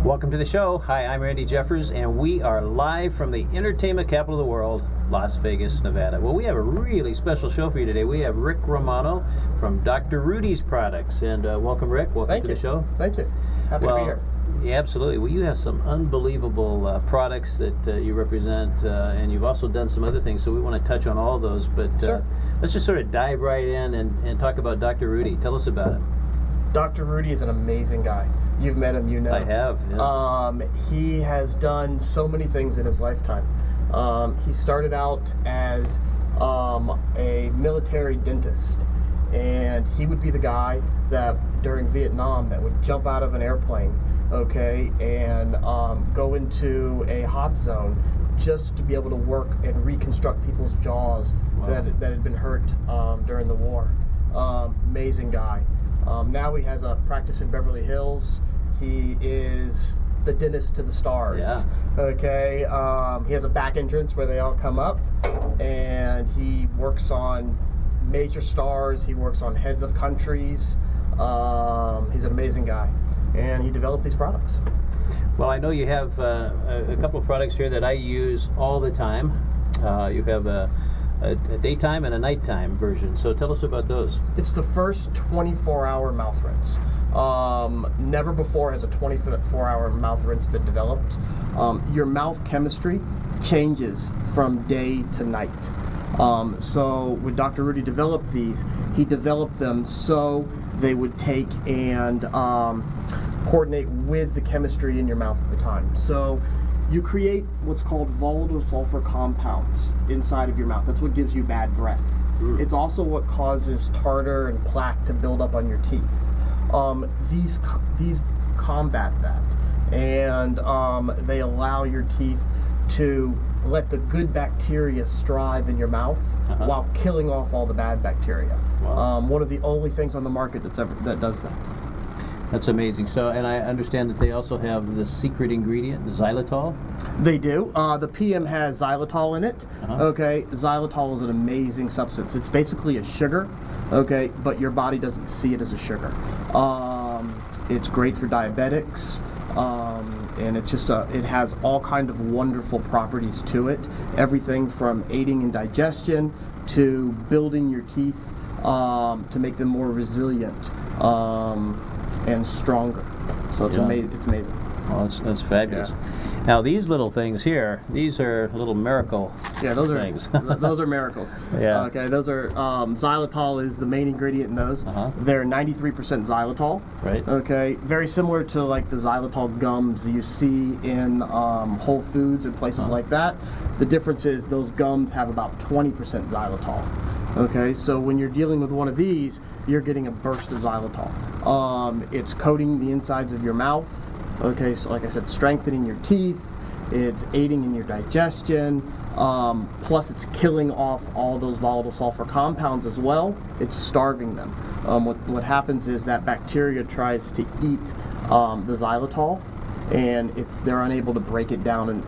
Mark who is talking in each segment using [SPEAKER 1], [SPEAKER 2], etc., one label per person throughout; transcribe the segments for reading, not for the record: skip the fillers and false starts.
[SPEAKER 1] Welcome to the show. Hi, I'm Randy Jeffers, and we are live from the entertainment capital of the world, Las Vegas, Nevada. Well, we have a really special show for you today. We have Rick Romano from Dr. Rudy's Products. And welcome, Rick. Welcome to the show.
[SPEAKER 2] Thank you. Happy to be here.
[SPEAKER 1] Yeah, absolutely. Well, you have some unbelievable products that you represent, and you've also done some other things, so we want to touch on all of those. But
[SPEAKER 2] Sure.
[SPEAKER 1] Let's just sort of dive right in and talk about Dr. Rudy. Tell us about him.
[SPEAKER 2] Dr. Rudy is an amazing guy. You've met him, you know.
[SPEAKER 1] I have. Yeah.
[SPEAKER 2] He has done so many things in his lifetime. He started out as a military dentist, and he would be the guy that during Vietnam that would jump out of an airplane, okay, and go into a hot zone just to be able to work and reconstruct people's jaws.
[SPEAKER 1] Wow.
[SPEAKER 2] that had been hurt during the war. Amazing guy. Now he has a practice in Beverly Hills. He is the dentist to the stars.
[SPEAKER 1] Yeah.
[SPEAKER 2] Okay. He has a back entrance where they all come up, and he works on major stars. He works on heads of countries. He's an amazing guy, and he developed these products.
[SPEAKER 1] Well, I know you have a couple of products here that I use all the time. You have a daytime and a nighttime version. So tell us about those.
[SPEAKER 2] It's the first 24-hour mouth rinse. Never before has a 24-hour mouth rinse been developed. Your mouth chemistry changes from day to night. So when Dr. Rudy developed these, he developed them so they would take and coordinate with the chemistry in your mouth at the time. So you create what's called volatile sulfur compounds inside of your mouth. That's what gives you bad breath. It's also what causes tartar and plaque to build up on your teeth. These combat that, and they allow your teeth to let the good bacteria strive in your mouth while killing off all the bad bacteria.
[SPEAKER 1] Wow.
[SPEAKER 2] One of the only things on the market that does that.
[SPEAKER 1] That's amazing. So, and I understand that they also have the secret ingredient, xylitol.
[SPEAKER 2] They do. The PM has xylitol in it. Okay, xylitol is an amazing substance. It's basically a sugar. Okay, but your body doesn't see it as a sugar. It's great for diabetics, and it's just it has all kind of wonderful properties to it. Everything from aiding in digestion to building your teeth to make them more resilient and stronger. So it's It's amazing.
[SPEAKER 1] Well, that's fabulous.
[SPEAKER 2] Yeah.
[SPEAKER 1] Now these little things here, these are little miracle things.
[SPEAKER 2] Those are miracles.
[SPEAKER 1] Yeah.
[SPEAKER 2] Okay, those are xylitol is the main ingredient in those. They're 93% xylitol.
[SPEAKER 1] Right.
[SPEAKER 2] Okay, very similar to like the xylitol gums you see in Whole Foods and places like that. The difference is those gums have about 20% xylitol. Okay, so when you're dealing with one of these, you're getting a burst of xylitol. It's coating the insides of your mouth. Okay, so like I said, strengthening your teeth, it's aiding in your digestion, plus it's killing off all those volatile sulfur compounds as well. It's starving them. What happens is that bacteria tries to eat the xylitol, and they're unable to break it down, and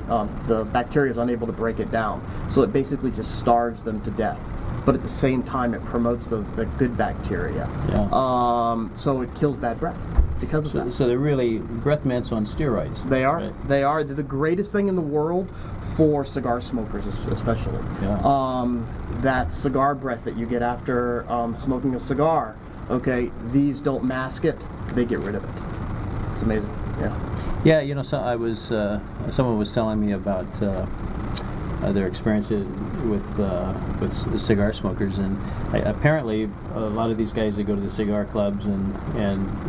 [SPEAKER 2] the bacteria is unable to break it down. So it basically just starves them to death. But at the same time, it promotes the good bacteria.
[SPEAKER 1] Yeah.
[SPEAKER 2] So it kills bad breath because of that.
[SPEAKER 1] So they're really breath mints on steroids.
[SPEAKER 2] They are.
[SPEAKER 1] Right?
[SPEAKER 2] They are. They're the greatest thing in the world for cigar smokers, especially.
[SPEAKER 1] Yeah.
[SPEAKER 2] That cigar breath that you get after smoking a cigar. Okay, these don't mask it; they get rid of it. It's amazing. Yeah.
[SPEAKER 1] Yeah. You know, so I was someone was telling me about their experience with cigar smokers, and apparently a lot of these guys, they go to the cigar clubs and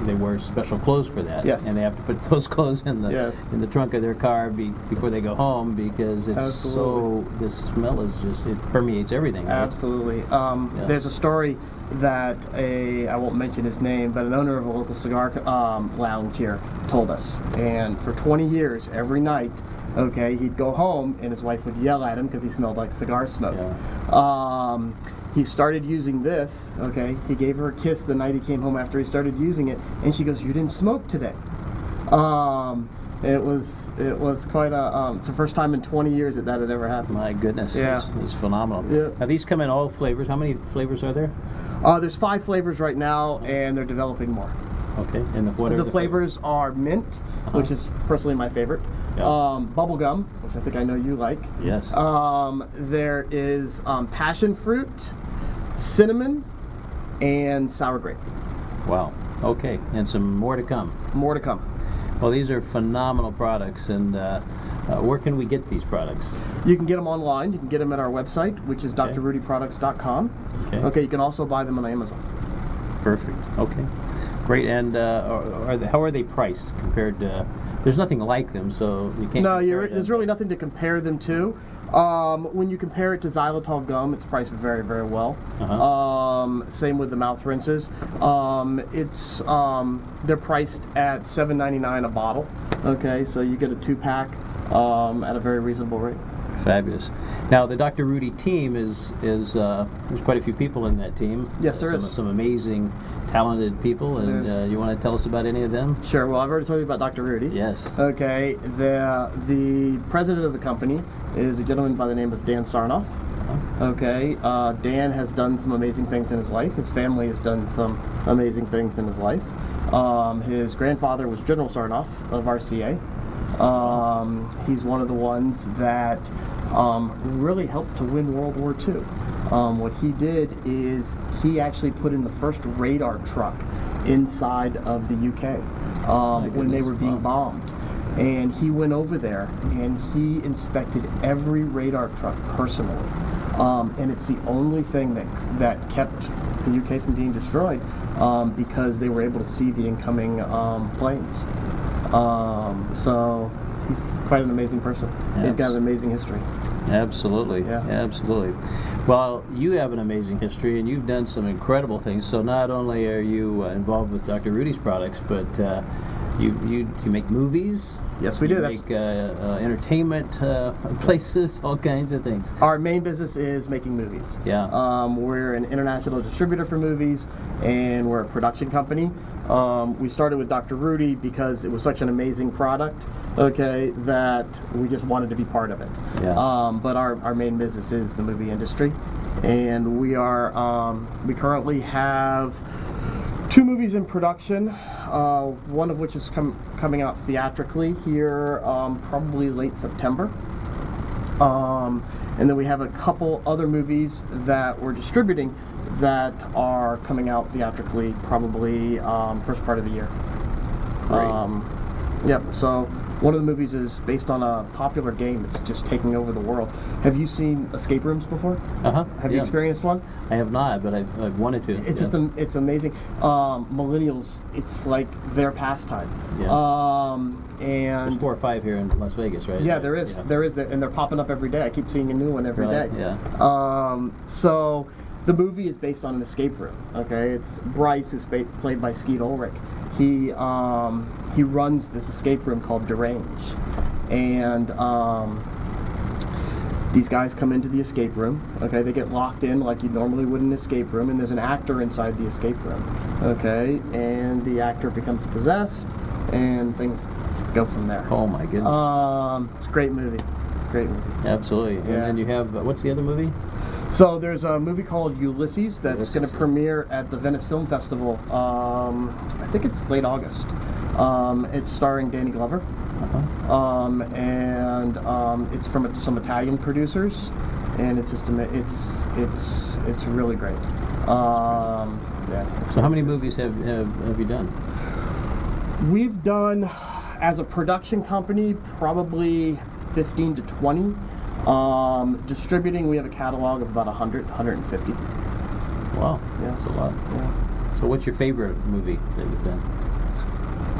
[SPEAKER 1] they wear special clothes for that.
[SPEAKER 2] Yes.
[SPEAKER 1] And they have to put those clothes in the trunk of their car before they go home, because it's the smell is just, it permeates everything. Right?
[SPEAKER 2] Absolutely. There's a story that I won't mention his name, but an owner of a local cigar lounge here told us, and for 20 years, every night, okay, he'd go home and his wife would yell at him because he smelled like cigar smoke.
[SPEAKER 1] Yeah.
[SPEAKER 2] He started using this, okay, he gave her a kiss the night he came home after he started using it, and she goes, "You didn't smoke today." It was quite a, it's the first time in 20 years that had ever happened.
[SPEAKER 1] My goodness,
[SPEAKER 2] Yeah.
[SPEAKER 1] it's phenomenal.
[SPEAKER 2] Yeah.
[SPEAKER 1] Now these come in all flavors. How many flavors are there?
[SPEAKER 2] There's 5 flavors right now, and they're developing more.
[SPEAKER 1] Okay. And what are
[SPEAKER 2] The flavors are mint, which is personally my favorite.
[SPEAKER 1] Yeah.
[SPEAKER 2] Bubble gum, which I think I know you like.
[SPEAKER 1] Yes.
[SPEAKER 2] There is passion fruit, cinnamon, and sour grape.
[SPEAKER 1] Wow. Okay. And some more to come.
[SPEAKER 2] More to come.
[SPEAKER 1] Well, these are phenomenal products, and where can we get these products?
[SPEAKER 2] You can get them online. You can get them at our website, which is
[SPEAKER 1] Okay.
[SPEAKER 2] drrudyproducts.com.
[SPEAKER 1] Okay.
[SPEAKER 2] You can also buy them on Amazon.
[SPEAKER 1] Perfect. Okay. Great. And how are they priced compared to? There's nothing like them, so you can't.
[SPEAKER 2] No,
[SPEAKER 1] compare them.
[SPEAKER 2] there's really nothing to compare them to. When you compare it to xylitol gum, it's priced very, very well. Same with the mouth rinses. They're priced at $7.99 a bottle. Okay, so you get a 2-pack at a very reasonable rate.
[SPEAKER 1] Fabulous. Now, the Dr. Rudy team is there's quite a few people in that team.
[SPEAKER 2] Yes, there is.
[SPEAKER 1] Some amazing, talented people, and you want to tell us about any of them?
[SPEAKER 2] Sure. Well, I've already told you about Dr. Rudy.
[SPEAKER 1] Yes.
[SPEAKER 2] Okay. The president of the company is a gentleman by the name of Dan Sarnoff. Okay. Dan has done some amazing things in his life. His family has done some amazing things in his life. His grandfather was General Sarnoff of RCA. He's one of the ones that really helped to win World War II. What he did is he actually put in the first radar truck inside of the UK when they were being bombed. And he went over there and he inspected every radar truck personally. And it's the only thing that kept the UK from being destroyed because they were able to see the incoming planes. So he's quite an amazing person.
[SPEAKER 1] Yes.
[SPEAKER 2] He's got an amazing history.
[SPEAKER 1] Absolutely.
[SPEAKER 2] Yeah.
[SPEAKER 1] Absolutely. Well, you have an amazing history, and you've done some incredible things. So not only are you involved with Dr. Rudy's products, but you make movies.
[SPEAKER 2] Yes, we do.
[SPEAKER 1] You
[SPEAKER 2] That's
[SPEAKER 1] make entertainment places, all kinds of things.
[SPEAKER 2] our main business is making movies.
[SPEAKER 1] Yeah.
[SPEAKER 2] We're an international distributor for movies, and we're a production company. We started with Dr. Rudy because it was such an amazing product, okay, that we just wanted to be part of it.
[SPEAKER 1] Yeah.
[SPEAKER 2] But our main business is the movie industry, and we currently have 2 movies in production, one of which is coming out theatrically here probably late September. And then we have a couple other movies that we're distributing that are coming out theatrically probably first part of the year.
[SPEAKER 1] Great.
[SPEAKER 2] Yep, so one of the movies is based on a popular game that's just taking over the world. Have you seen escape rooms before? Have you experienced one?
[SPEAKER 1] I have not, but I've wanted to.
[SPEAKER 2] It's just it's amazing. Millennials, it's like their pastime.
[SPEAKER 1] Yeah.
[SPEAKER 2] And
[SPEAKER 1] There's 4 or 5 here in Las Vegas, right?
[SPEAKER 2] yeah, there is,
[SPEAKER 1] Yeah.
[SPEAKER 2] and they're popping up every day. I keep seeing a new one every day.
[SPEAKER 1] Right, yeah.
[SPEAKER 2] So the movie is based on an escape room. Okay, it's Bryce, who's played by Skeet Ulrich. He runs this escape room called Derange, and these guys come into the escape room. Okay, they get locked in like you normally would in an escape room, and there's an actor inside the escape room. Okay, and the actor becomes possessed, and things go from there.
[SPEAKER 1] Oh my goodness.
[SPEAKER 2] It's a great movie. It's a great movie.
[SPEAKER 1] Absolutely. And
[SPEAKER 2] Yeah.
[SPEAKER 1] then you have what's the other movie?
[SPEAKER 2] So there's a movie called Ulysses that's going to
[SPEAKER 1] Ulysses.
[SPEAKER 2] premiere at the Venice Film Festival. I think it's late August. It's starring Danny Glover, and it's from some Italian producers, and it's just it's really great. Yeah.
[SPEAKER 1] So how many movies have you done?
[SPEAKER 2] We've done, as a production company, probably 15 to 20. Distributing, we have a catalog of about 100, 150.
[SPEAKER 1] Wow,
[SPEAKER 2] Yeah.
[SPEAKER 1] that's a lot.
[SPEAKER 2] Yeah.
[SPEAKER 1] So what's your favorite movie that you've done?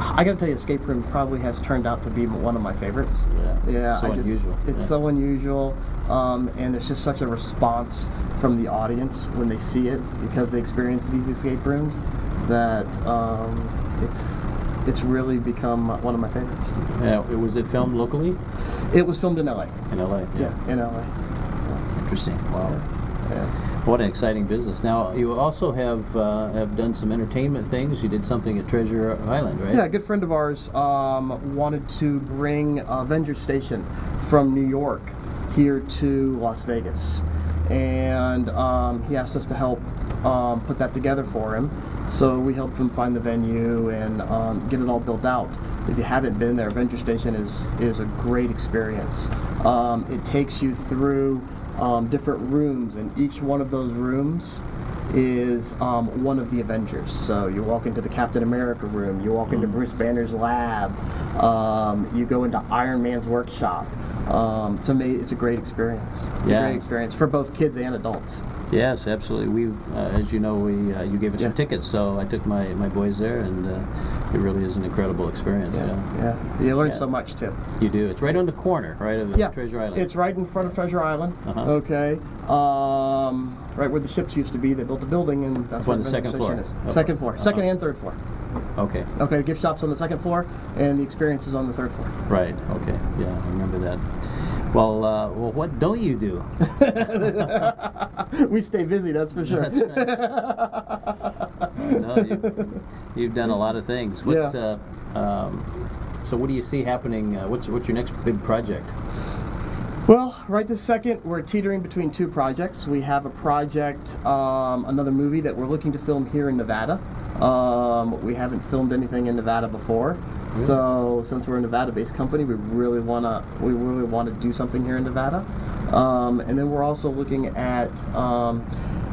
[SPEAKER 2] I gotta tell you, Escape Room probably has turned out to be one of my favorites. Yeah,
[SPEAKER 1] So unusual.
[SPEAKER 2] It's
[SPEAKER 1] Yeah.
[SPEAKER 2] so unusual, and there's just such a response from the audience when they see it because they experience these escape rooms that it's really become one of my favorites.
[SPEAKER 1] Was it filmed locally?
[SPEAKER 2] It was filmed in LA.
[SPEAKER 1] In LA. Yeah.
[SPEAKER 2] In LA.
[SPEAKER 1] Interesting. Wow.
[SPEAKER 2] Yeah.
[SPEAKER 1] What an exciting business. Now you also have done some entertainment things. You did something at Treasure Island, right?
[SPEAKER 2] Yeah, a good friend of ours wanted to bring Avenger Station from New York here to Las Vegas, and he asked us to help put that together for him. So we helped him find the venue and get it all built out. If you haven't been there, Avenger Station is a great experience. It takes you through different rooms, and each one of those rooms is one of the Avengers. So you walk into the Captain America room, you walk into Bruce Banner's lab, you go into Iron Man's workshop. To me, it's a great experience. It's a great experience for both kids and adults.
[SPEAKER 1] Yes, absolutely. We, as you know, you gave us some tickets, so I took my boys there, and it really is an incredible experience.
[SPEAKER 2] You learn so much too.
[SPEAKER 1] You do. It's right on the corner, right, of Treasure Island.
[SPEAKER 2] It's right in front of Treasure Island. Okay. Right where the ships used to be. They built a building, and that's where
[SPEAKER 1] on the second floor.
[SPEAKER 2] Is. Second floor, second and third floor.
[SPEAKER 1] Okay.
[SPEAKER 2] Okay. Gift shop's on the second floor, and the experience is on the third floor.
[SPEAKER 1] Right. Okay. Yeah, I remember that. Well, what don't you do?
[SPEAKER 2] We stay busy, that's for sure.
[SPEAKER 1] That's right. No, you've done a lot of things. What, so what do you see happening? What's your next big project?
[SPEAKER 2] Well, right this second, we're teetering between two projects. We have a project, another movie that we're looking to film here in Nevada. We haven't filmed anything in Nevada before. Really? So since we're a Nevada-based company, we really want to do something here in Nevada. And then we're also looking at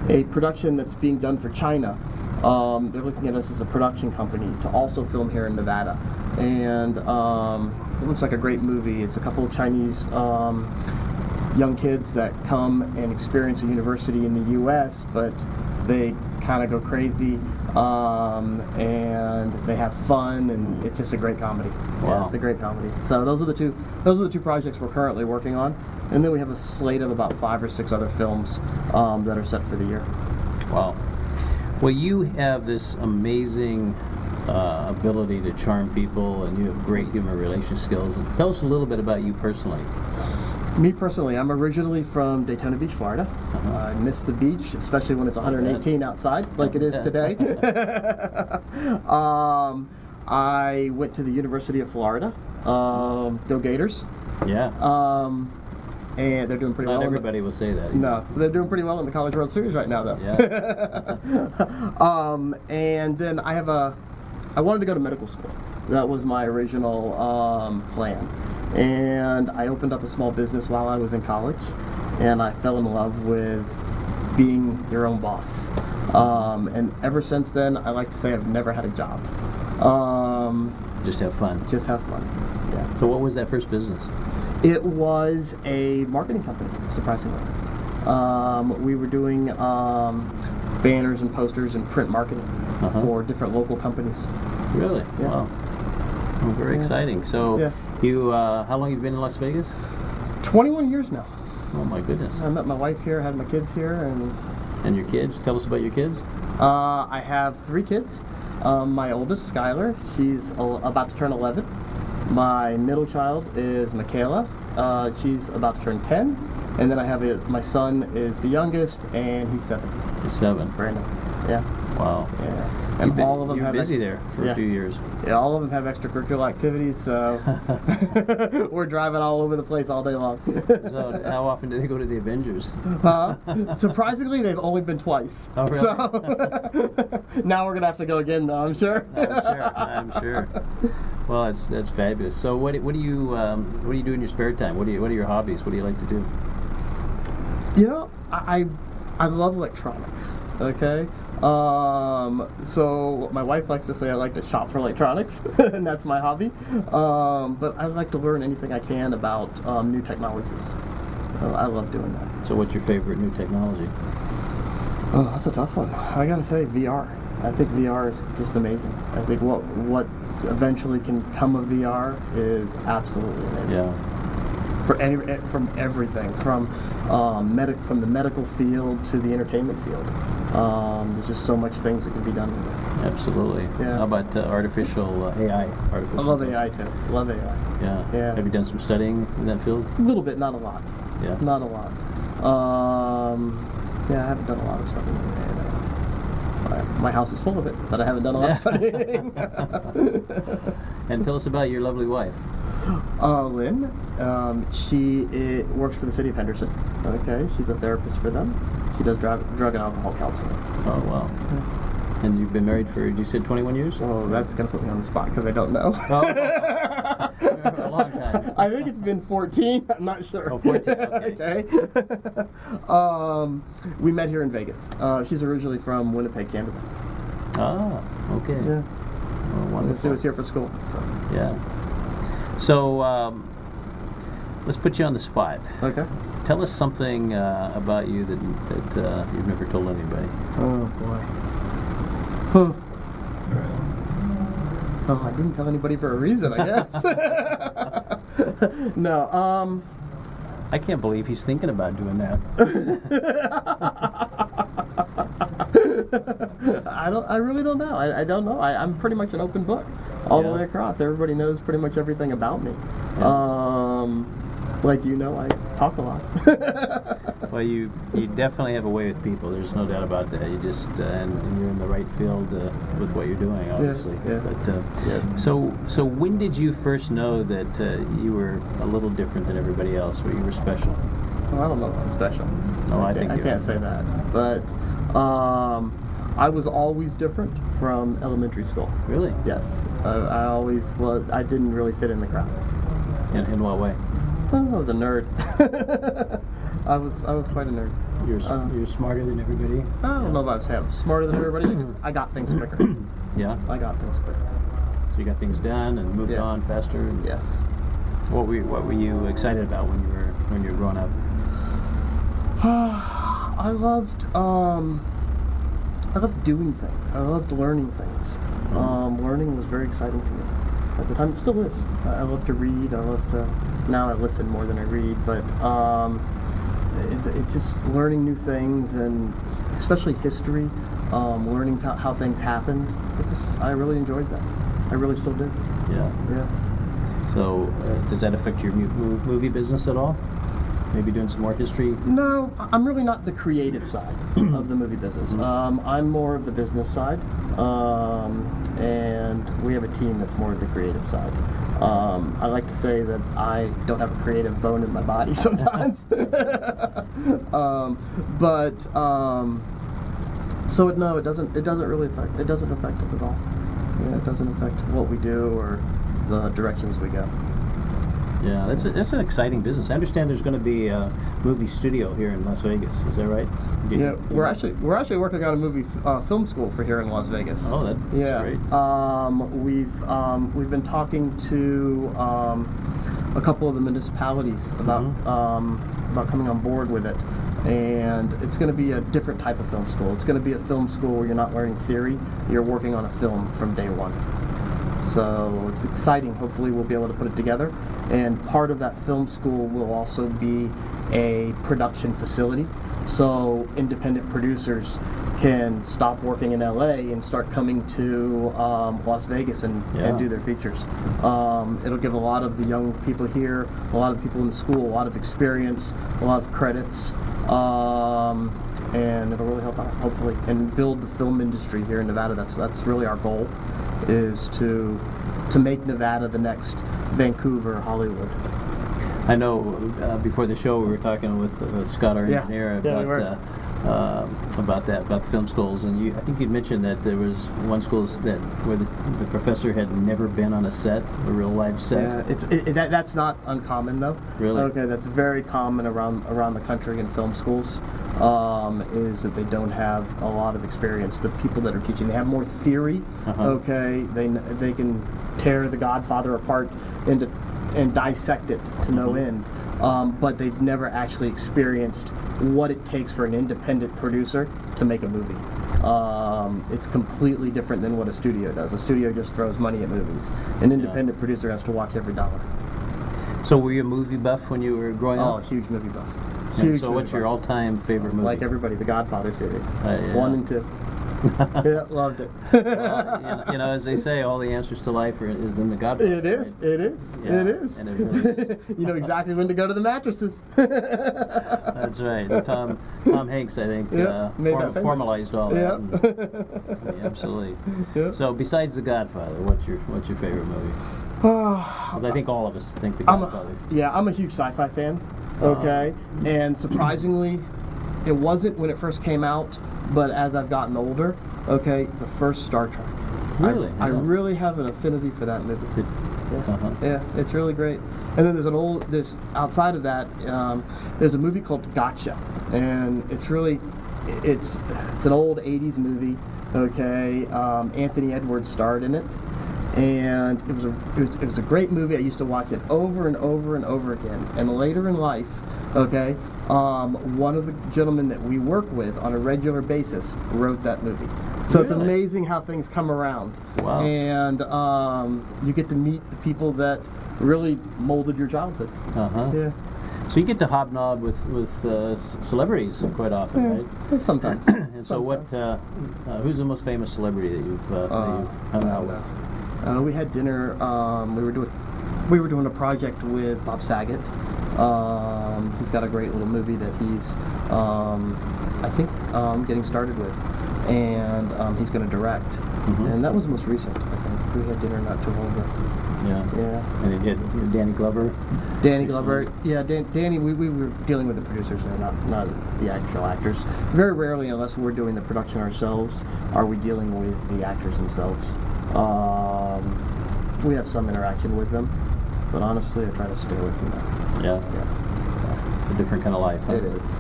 [SPEAKER 2] a production that's being done for China. They're looking at us as a production company to also film here in Nevada. And it looks like a great movie. It's a couple of Chinese young kids that come and experience a university in the U.S., but they kind of go crazy. And they have fun, and it's just a great comedy.
[SPEAKER 1] Wow.
[SPEAKER 2] Yeah, it's a great comedy. So those are the two projects we're currently working on, and then we have a slate of about 5 or 6 other films that are set for the year.
[SPEAKER 1] Wow. Well, you have this amazing ability to charm people, and you have great human relation skills. Tell us a little bit about you personally.
[SPEAKER 2] Me personally, I'm originally from Daytona Beach, Florida. I miss the beach, especially when it's 118 outside, like it is today. I went to the University of Florida. Go Gators.
[SPEAKER 1] Yeah.
[SPEAKER 2] And they're doing pretty well.
[SPEAKER 1] Not everybody will say that.
[SPEAKER 2] No, they're doing pretty well in the College World Series right now, though.
[SPEAKER 1] Yeah.
[SPEAKER 2] And then I wanted to go to medical school. That was my original plan. And I opened up a small business while I was in college, and I fell in love with being your own boss. And ever since then, I like to say I've never had a job.
[SPEAKER 1] Just have fun.
[SPEAKER 2] Just have fun, yeah.
[SPEAKER 1] So what was that first business?
[SPEAKER 2] It was a marketing company, surprisingly. We were doing banners and posters and print marketing for different local companies.
[SPEAKER 1] Really?
[SPEAKER 2] Yeah.
[SPEAKER 1] Wow. Well, very exciting. So you, how long have you been in Las Vegas?
[SPEAKER 2] 21 years now.
[SPEAKER 1] Oh my goodness.
[SPEAKER 2] I met my wife here, had my kids here,
[SPEAKER 1] And your kids? Tell us about your kids.
[SPEAKER 2] I have 3 kids. My oldest, Skylar, she's about to turn 11. My middle child is Michaela. She's about to turn 10. And then I have my son is the youngest, and he's 7.
[SPEAKER 1] He's 7.
[SPEAKER 2] Brandon. Yeah.
[SPEAKER 1] Wow.
[SPEAKER 2] Yeah. And all of them have
[SPEAKER 1] busy there for a few years.
[SPEAKER 2] Yeah, all of them have extracurricular activities, so we're driving all over the place all day long.
[SPEAKER 1] So how often do they go to the Avengers?
[SPEAKER 2] Surprisingly, they've only been twice.
[SPEAKER 1] Oh, really?
[SPEAKER 2] So now we're gonna have to go again, though. I'm sure.
[SPEAKER 1] I'm sure. Well, that's fabulous. So what do you do in your spare time? What are your hobbies? What do you like to do?
[SPEAKER 2] You know, I love electronics. Okay. So my wife likes to say I like to shop for electronics, and that's my hobby. But I like to learn anything I can about new technologies. I love doing that.
[SPEAKER 1] So what's your favorite new technology?
[SPEAKER 2] Oh, that's a tough one. I gotta say VR. I think VR is just amazing. I think what eventually can come of VR is absolutely amazing.
[SPEAKER 1] Yeah.
[SPEAKER 2] From everything, from the medical field to the entertainment field. There's just so much things that can be done with it.
[SPEAKER 1] Absolutely. Yeah. How about artificial AI?
[SPEAKER 2] I love AI too. Love AI.
[SPEAKER 1] Yeah. Have you done some studying in that field?
[SPEAKER 2] A little bit, not a lot.
[SPEAKER 1] Yeah.
[SPEAKER 2] Not a lot. I haven't done a lot of studying in AI. My house is full of it, but I haven't done a lot of studying.
[SPEAKER 1] And tell us about your lovely wife.
[SPEAKER 2] Lynn, she works for the city of Henderson. Okay, she's a therapist for them. She does drug and alcohol counseling.
[SPEAKER 1] Oh, wow. And you've been married for, you said 21 years?
[SPEAKER 2] Oh, that's gonna put me on the spot because I don't know.
[SPEAKER 1] Oh, a long time.
[SPEAKER 2] I think it's been 14. I'm not sure.
[SPEAKER 1] Oh, 14, okay.
[SPEAKER 2] Okay. We met here in Vegas. She's originally from Winnipeg, Canada.
[SPEAKER 1] Ah, okay.
[SPEAKER 2] Yeah.
[SPEAKER 1] Oh, wonderful.
[SPEAKER 2] She was here for school. So.
[SPEAKER 1] Yeah. So, let's put you on the spot.
[SPEAKER 2] Okay.
[SPEAKER 1] Tell us something about you that you've never told anybody.
[SPEAKER 2] Oh boy. Huh. Oh, I didn't tell anybody for a reason, I guess. No.
[SPEAKER 1] I can't believe he's thinking about doing that.
[SPEAKER 2] I really don't know. I don't know. I'm pretty much an open book all the
[SPEAKER 1] Yeah.
[SPEAKER 2] way across. Everybody knows pretty much everything about me.
[SPEAKER 1] Yeah.
[SPEAKER 2] Like I talk a lot.
[SPEAKER 1] Well, you definitely have a way with people. There's no doubt about that. You just and you're in the right field with what you're doing, obviously.
[SPEAKER 2] Yeah.
[SPEAKER 1] But
[SPEAKER 2] Yeah.
[SPEAKER 1] so when did you first know that you were a little different than everybody else, or you were special?
[SPEAKER 2] Well, I don't know if I'm special.
[SPEAKER 1] No, I think
[SPEAKER 2] I
[SPEAKER 1] you
[SPEAKER 2] can't
[SPEAKER 1] are.
[SPEAKER 2] say that. But I was always different from elementary school.
[SPEAKER 1] Really?
[SPEAKER 2] Yes. I always was. I didn't really fit in the crowd.
[SPEAKER 1] In what way?
[SPEAKER 2] I was a nerd. I was quite a nerd.
[SPEAKER 1] You're smarter than everybody.
[SPEAKER 2] I don't know if I'd say I'm smarter than everybody. Because I got things quicker.
[SPEAKER 1] Yeah.
[SPEAKER 2] I got things quicker.
[SPEAKER 1] So you got things done and moved
[SPEAKER 2] Yeah.
[SPEAKER 1] on faster. And
[SPEAKER 2] Yes.
[SPEAKER 1] What were you excited about when you were growing up?
[SPEAKER 2] I loved doing things. I loved learning things. Learning was very exciting to me. At the time, it still is. I love to read. Now I listen more than I read, but it's just learning new things, and especially history, learning how things happened. I really enjoyed that. I really still do.
[SPEAKER 1] Yeah.
[SPEAKER 2] Yeah.
[SPEAKER 1] So does that affect your movie business at all? Maybe doing some more history?
[SPEAKER 2] No, I'm really not the creative side of the movie business. I'm more of the business side, and we have a team that's more of the creative side. I like to say that I don't have a creative bone in my body sometimes, no, it doesn't really affect. It doesn't affect it at all. Yeah, it doesn't affect what we do or the directions we go.
[SPEAKER 1] Yeah, that's an exciting business. I understand there's going to be a movie studio here in Las Vegas. Is that right?
[SPEAKER 2] Yeah, we're actually working on a movie film school for here in Las Vegas.
[SPEAKER 1] Oh, that's great.
[SPEAKER 2] We've been talking to a couple of the municipalities about coming on board with it, and it's going to be a different type of film school. It's going to be a film school where you're not learning theory; you're working on a film from day one. So it's exciting. Hopefully we'll be able to put it together. And part of that film school will also be a production facility. So independent producers can stop working in LA and start coming to Las Vegas and do their features. It'll give a lot of the young people here, a lot of people in the school, a lot of experience, a lot of credits. And it'll really help out, hopefully, and build the film industry here in Nevada. That's really our goal, is to make Nevada the next Vancouver, Hollywood.
[SPEAKER 1] I know before the show we were talking with Scott, our engineer, about the film schools, and I think you'd mentioned that there was one school where the professor had never been on a set, a real live set.
[SPEAKER 2] Yeah, that's not uncommon though.
[SPEAKER 1] Really?
[SPEAKER 2] Okay, that's very common around the country in film schools. Is that they don't have a lot of experience. The people that are teaching, they have more theory. Okay, they can tear The Godfather apart and dissect it to no end. But they've never actually experienced what it takes for an independent producer to make a movie. It's completely different than what a studio does. A studio just throws money at movies. An independent producer has to watch every dollar.
[SPEAKER 1] So were you a movie buff when you were growing up?
[SPEAKER 2] Oh, huge movie buff.
[SPEAKER 1] So what's your all-time favorite movie?
[SPEAKER 2] Like everybody, The Godfather series.
[SPEAKER 1] Yeah.
[SPEAKER 2] 1 and 2. Yeah, loved it.
[SPEAKER 1] Well, as they say, all the answers to life is in The Godfather.
[SPEAKER 2] It is.
[SPEAKER 1] Right?
[SPEAKER 2] It is.
[SPEAKER 1] Yeah,
[SPEAKER 2] It is.
[SPEAKER 1] and it really is.
[SPEAKER 2] You know exactly when to go to the mattresses.
[SPEAKER 1] That's right. Tom Hanks, I think,
[SPEAKER 2] made that famous.
[SPEAKER 1] formalized all that.
[SPEAKER 2] Yeah.
[SPEAKER 1] Yeah, absolutely.
[SPEAKER 2] Yeah.
[SPEAKER 1] So, besides The Godfather, what's your favorite movie? Because I think all of us think The Godfather.
[SPEAKER 2] I'm a huge sci-fi fan. Okay, and surprisingly, it wasn't when it first came out, but as I've gotten older, okay, the first Star Trek.
[SPEAKER 1] Really?
[SPEAKER 2] I really have an affinity for that movie.
[SPEAKER 1] Uh-huh.
[SPEAKER 2] Yeah, it's really great. And then there's outside of that, there's a movie called Gotcha, and it's an old '80s movie. Okay, Anthony Edwards starred in it, and it was a great movie. I used to watch it over and over and over again. And later in life, okay, one of the gentlemen that we work with on a regular basis wrote that movie. So it's
[SPEAKER 1] Really?
[SPEAKER 2] amazing how things come around.
[SPEAKER 1] Wow.
[SPEAKER 2] And you get to meet the people that really molded your childhood.
[SPEAKER 1] Uh-huh.
[SPEAKER 2] Yeah.
[SPEAKER 1] So you get to hobnob with celebrities quite often, right?
[SPEAKER 2] Sometimes.
[SPEAKER 1] And so who's the most famous celebrity that you've hung out with?
[SPEAKER 2] We had dinner. We were doing a project with Bob Saget. He's got a great little movie that he's, I think, getting started with, and he's going to direct. And that was the most recent. I think we had dinner not too long ago.
[SPEAKER 1] Yeah. And you had Danny Glover.
[SPEAKER 2] Danny Glover. Yeah, Danny. We were dealing with the producers there, not the actual actors. Very rarely, unless we're doing the production ourselves, are we dealing with the actors themselves. We have some interaction with them, but honestly, I try to stay away from that.
[SPEAKER 1] Yeah. A different kind of life, huh?
[SPEAKER 2] It is.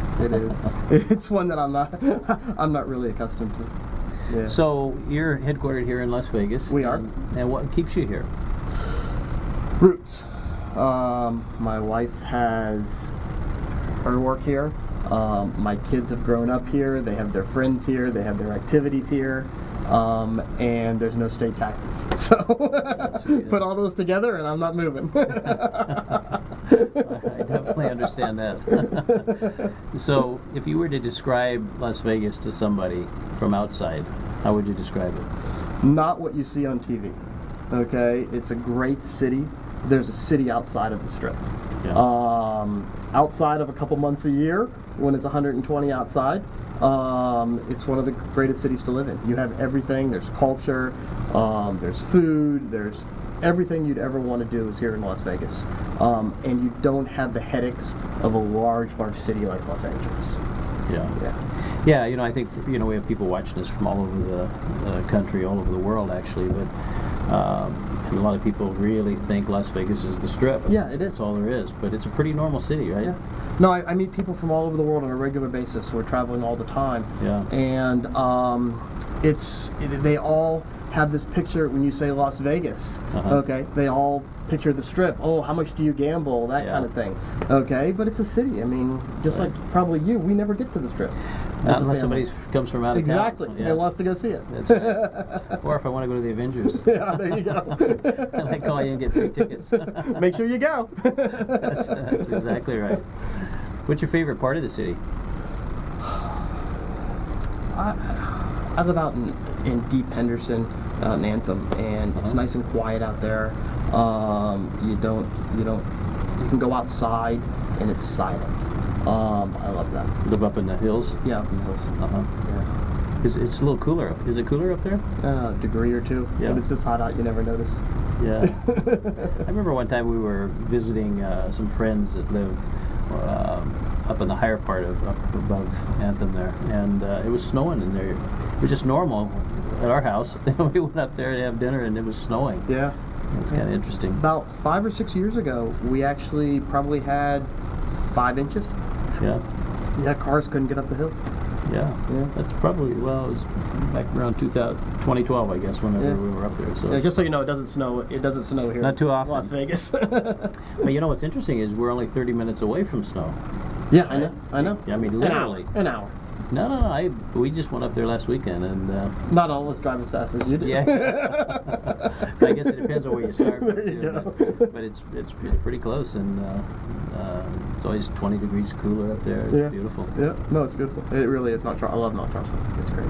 [SPEAKER 2] It's one that I'm not really accustomed to. Yeah.
[SPEAKER 1] So you're headquartered here in Las Vegas.
[SPEAKER 2] We are.
[SPEAKER 1] And what keeps you here?
[SPEAKER 2] Roots. My wife has her work here. My kids have grown up here. They have their friends here. They have their activities here. And there's no state taxes. So put all those together and I'm not moving.
[SPEAKER 1] I definitely understand that. So if you were to describe Las Vegas to somebody from outside, how would you describe it?
[SPEAKER 2] Not what you see on TV. Okay? It's a great city. There's a city outside of the Strip.
[SPEAKER 1] Yeah.
[SPEAKER 2] Outside of a couple months a year, when it's 120 outside, it's one of the greatest cities to live in. You have everything. There's culture, there's food, there's everything you'd ever want to do is here in Las Vegas. And you don't have the headaches of a large city like Los Angeles.
[SPEAKER 1] Yeah. Yeah, I think, we have people watching us from all over the country, all over the world, actually, but and a lot of people really think Las Vegas is the Strip.
[SPEAKER 2] Yeah, it is.
[SPEAKER 1] That's all there is, but it's a pretty normal city, right?
[SPEAKER 2] Yeah. No, I meet people from all over the world on a regular basis. We're traveling all the time.
[SPEAKER 1] Yeah.
[SPEAKER 2] And they all have this picture when you say Las Vegas. Okay, they all picture the Strip. Oh, how much do you gamble? That kind of thing. Okay, but it's a city. I mean, just like probably you, we never get to the Strip.
[SPEAKER 1] Not unless somebody comes from out of town.
[SPEAKER 2] Exactly.
[SPEAKER 1] Yeah.
[SPEAKER 2] And wants to go see it.
[SPEAKER 1] That's right. Or if I want to go to the Avengers.
[SPEAKER 2] Yeah, there you go.
[SPEAKER 1] And I call you and get free tickets.
[SPEAKER 2] Make sure you go.
[SPEAKER 1] That's exactly right. What's your favorite part of the city?
[SPEAKER 2] I live out in Deep Henderson, out in Anthem, and it's nice and quiet out there. You can go outside and it's silent. I love that.
[SPEAKER 1] Live up in the hills?
[SPEAKER 2] Yeah, up in the hills.
[SPEAKER 1] Yeah. It's a little cooler. Is it cooler up there?
[SPEAKER 2] Degree or two.
[SPEAKER 1] Yeah.
[SPEAKER 2] When it's this hot out, you never notice.
[SPEAKER 1] Yeah. I remember one time we were visiting some friends that live up in the higher part of up above Anthem there, and it was snowing in there. It was just normal at our house. We went up there to have dinner, and it was snowing.
[SPEAKER 2] Yeah.
[SPEAKER 1] It was kind of interesting.
[SPEAKER 2] About 5 or 6 years ago, we actually probably had 5 inches.
[SPEAKER 1] Yeah.
[SPEAKER 2] Yeah, cars couldn't get up the hill.
[SPEAKER 1] Yeah.
[SPEAKER 2] Yeah.
[SPEAKER 1] That's probably, it was back around 2012, I guess, whenever we were up there. So.
[SPEAKER 2] Yeah, just so you know, it doesn't snow. It doesn't snow here.
[SPEAKER 1] Not too
[SPEAKER 2] in
[SPEAKER 1] often.
[SPEAKER 2] Las Vegas.
[SPEAKER 1] But what's interesting is we're only 30 minutes away from snow.
[SPEAKER 2] Yeah, I know.
[SPEAKER 1] Yeah, I mean, literally.
[SPEAKER 2] An hour.
[SPEAKER 1] No. We just went up there last weekend, and
[SPEAKER 2] Not all of us drive as fast as you do.
[SPEAKER 1] yeah. I guess it depends on where you start.
[SPEAKER 2] There you go.
[SPEAKER 1] But it's pretty close, and it's always 20 degrees cooler up there. It's beautiful.
[SPEAKER 2] Yeah, no, it's beautiful. It really is. I love Mount Charleston. It's great.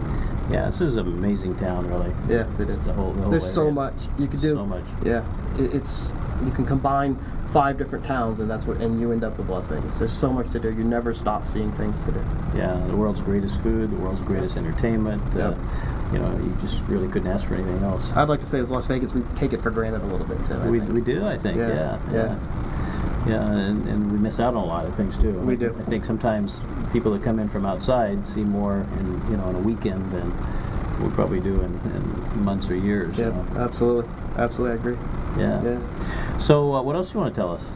[SPEAKER 1] Yeah, this is an amazing town, really.
[SPEAKER 2] Yes, it is.
[SPEAKER 1] The whole
[SPEAKER 2] There's so
[SPEAKER 1] area.
[SPEAKER 2] much you can do.
[SPEAKER 1] So much.
[SPEAKER 2] Yeah, it's you can combine 5 different towns, and you end up with Las Vegas. There's so much to do. You never stop seeing things to do.
[SPEAKER 1] Yeah, the world's greatest food, the world's greatest entertainment.
[SPEAKER 2] Yep.
[SPEAKER 1] you just really couldn't ask for anything else.
[SPEAKER 2] I'd like to say as Las Vegas, we take it for granted a little bit too. I think.
[SPEAKER 1] We do, I think. Yeah, and we miss out on a lot of things too.
[SPEAKER 2] We do.
[SPEAKER 1] I think sometimes people that come in from outside see more on a weekend than we'll probably do in months or years.
[SPEAKER 2] Yeah, absolutely, I agree.
[SPEAKER 1] Yeah. So what else do you want to tell us?